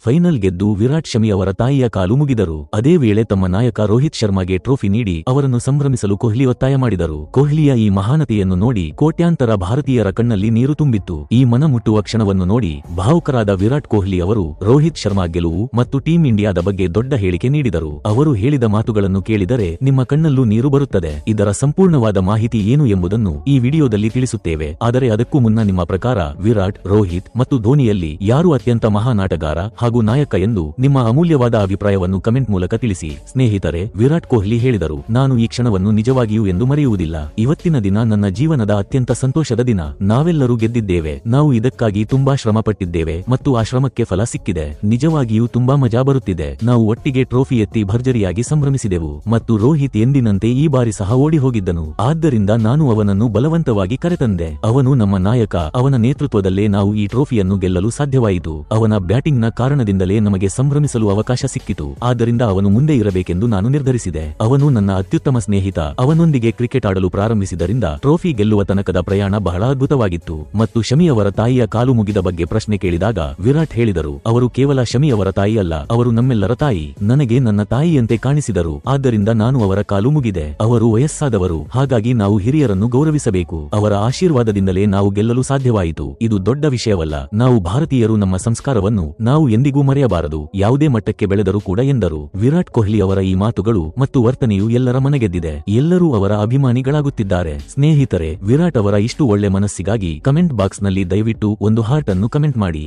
Final ಗೆದ್ದು ವಿರಾಟ್ ಶಮಿ ಅವರ ತಾಯಿಯ ಕಾಲು ಮುಗಿದರು. ಅದೇ ವೇಳೆ ತಮ್ಮ ನಾಯಕ ರೋಹಿತ್ ಶರ್ಮಾಗೆ ಟ್ರೋಫಿ ನೀಡಿ ಅವರನ್ನು ಸಂಭ್ರಮಿಸಲು ಕೊಹ್ಲಿ ಒತ್ತಾಯ ಮಾಡಿದರು. ಕೊಹ್ಲಿಯ ಈ ಮಹಾನತೆಯನ್ನು ನೋಡಿ ಕೋಟ್ಯಾಂತರ ಭಾರತೀಯರ ಕಣ್ಣಲ್ಲಿ ನೀರು ತುಂಬಿತ್ತು. ಈ ಮನಮುಟ್ಟುವ ಕ್ಷಣವನ್ನು ನೋಡಿ ಭಾವುಕರಾದ ವಿರಾಟ್ ಕೊಹ್ಲಿ ಅವರು ರೋಹಿತ್ ಶರ್ಮಾ ಗೆಲುವು ಮತ್ತು ಟೀಂ ಇಂಡಿಯಾದ ಬಗ್ಗೆ ದೊಡ್ಡ ಹೇಳಿಕೆ ನೀಡಿದರು. ಅವರು ಹೇಳಿದ ಮಾತುಗಳನ್ನು ಕೇಳಿದರೆ ನಿಮ್ಮ ಕಣ್ಣಲ್ಲೂ ನೀರು ಬರುತ್ತದೆ. ಇದರ ಸಂಪೂರ್ಣವಾದ ಮಾಹಿತಿ ಏನು ಎಂಬುದನ್ನು ಈ ವಿಡಿಯೋದಲ್ಲಿ ತಿಳಿಸುತ್ತೇವೆ. ಆದರೆ ಅದಕ್ಕೂ ಮುನ್ನ ನಿಮ್ಮ ಪ್ರಕಾರ ವಿರಾಟ್, ರೋಹಿತ್ ಮತ್ತು ಧೋನಿಯಲ್ಲಿ ಯಾರು ಅತ್ಯಂತ ಮಹಾನ್ ಆಟಗಾರ ಹಾಗೂ ನಾಯಕ ಎಂದು ನಿಮ್ಮ ಅಮೂಲ್ಯವಾದ ಅಭಿಪ್ರಾಯವನ್ನು ಕಮೆಂಟ್ ಮೂಲಕ ತಿಳಿಸಿ. ಸ್ನೇಹಿತರೆ, ವಿರಾಟ್ ಕೊಹ್ಲಿ ಹೇಳಿದರು, ನಾನು ಈ ಕ್ಷಣವನ್ನು ನಿಜವಾಗಿಯೂ ಎಂದು ಮರೆಯುವುದಿಲ್ಲ. ಇವತ್ತಿನ ದಿನ ನನ್ನ ಜೀವನದ ಅತ್ಯಂತ ಸಂತೋಷದ ದಿನ. ನಾವೆಲ್ಲರೂ ಗೆದ್ದಿದ್ದೇವೆ. ನಾವು ಇದಕ್ಕಾಗಿ ತುಂಬಾ ಶ್ರಮ ಪಟ್ಟಿದ್ದೇವೆ ಮತ್ತು ಆ ಶ್ರಮಕ್ಕೆ ಫಲ ಸಿಕ್ಕಿದೆ. ನಿಜವಾಗಿಯೂ ತುಂಬಾ ಮಜಾ ಬರುತ್ತಿದೆ. ನಾವು ಒಟ್ಟಿಗೆ ಟ್ರೋಫಿ ಎತ್ತಿ ಭರ್ಜರಿಯಾಗಿ ಸಂಭ್ರಮಿಸಿದೆವು ಮತ್ತು ರೋಹಿತ್ ಎಂದಿನಂತೆ ಈ ಬಾರಿ ಸಹ ಓಡಿ ಹೋಗಿದ್ದನು. ಆದ್ದರಿಂದ ನಾನು ಅವನನ್ನು ಬಲವಂತವಾಗಿ ಕರೆತಂದೆ. ಅವನು ನಮ್ಮ ನಾಯಕ. ಅವನ ನೇತೃತ್ವದಲ್ಲೇ ನಾವು ಈ ಟ್ರೋಫಿಯನ್ನು ಗೆಲ್ಲಲು ಸಾಧ್ಯವಾಯಿತು. ಅವನ ಬ್ಯಾಟಿಂಗ್ನ ಕಾರಣದಿಂದಲೇ ನಮಗೆ ಸಂಭ್ರಮಿಸಲು ಅವಕಾಶ ಸಿಕ್ಕಿತು. ಆದ್ದರಿಂದ ಅವನು ಮುಂದೆ ಇರಬೇಕೆಂದು ನಾನು ನಿರ್ಧರಿಸಿದೆ. ಅವನು ನನ್ನ ಅತ್ಯುತ್ತಮ ಸ್ನೇಹಿತ. ಅವನೊಂದಿಗೆ ಕ್ರಿಕೆಟ್ ಆಡಲು ಪ್ರಾರಂಭಿಸಿದ್ದರಿಂದ ಟ್ರೋಫಿ ಗೆಲ್ಲುವ ತನಕದ ಪ್ರಯಾಣ ಬಹಳ ಅದ್ಭುತವಾಗಿತ್ತು. ಮತ್ತು ಶಮಿ ಅವರ ತಾಯಿಯ ಕಾಲು ಮುಗಿದ ಬಗ್ಗೆ ಪ್ರಶ್ನೆ ಕೇಳಿದಾಗ ವಿರಾಟ್ ಹೇಳಿದರು, ಅವರು ಕೇವಲ ಶಮಿ ಅವರ ತಾಯಿ ಅಲ್ಲ, ಅವರು ನಮ್ಮೆಲ್ಲರ ತಾಯಿ. ನನಗೆ ನನ್ನ ತಾಯಿಯಂತೆ ಕಾಣಿಸಿದರು. ಆದ್ದರಿಂದ ನಾನು ಅವರ ಕಾಲು ಮುಗಿದೆ. ಅವರು ವಯಸ್ಸಾದವರು, ಹಾಗಾಗಿ ನಾವು ಹಿರಿಯರನ್ನು ಗೌರವಿಸಬೇಕು. ಅವರ ಆಶೀರ್ವಾದದಿಂದಲೇ ನಾವು ಗೆಲ್ಲಲು ಸಾಧ್ಯವಾಯಿತು. ಇದು ದೊಡ್ಡ ವಿಷಯವಲ್ಲ. ನಾವು ಭಾರತೀಯರು ನಮ್ಮ ಸಂಸ್ಕಾರವನ್ನು ನಾವು ಎಂದಿಗೂ ಮರೆಯಬಾರದು, ಯಾವುದೇ ಮಟ್ಟಕ್ಕೆ ಬೆಳೆದರೂ ಕೂಡ ಎಂದರು. ವಿರಾಟ್ ಕೊಹ್ಲಿ ಅವರ ಈ ಮಾತುಗಳು ಮತ್ತು ವರ್ತನೆಯು ಎಲ್ಲರ ಮನಗೆದ್ದಿದೆ. ಎಲ್ಲರೂ ಅವರ ಅಭಿಮಾನಿಗಳಾಗುತ್ತಿದ್ದಾರೆ. ಸ್ನೇಹಿತರೆ, ವಿರಾಟ್ ಅವರ ಇಷ್ಟು ಒಳ್ಳೆ ಮನಸ್ಸಿಗಾಗಿ ಕಮೆಂಟ್ ಬಾಕ್ಸ್ನಲ್ಲಿ ದಯವಿಟ್ಟು ಒಂದು ಹಾರ್ಟ್ ಅನ್ನು ಕಮೆಂಟ್ ಮಾಡಿ.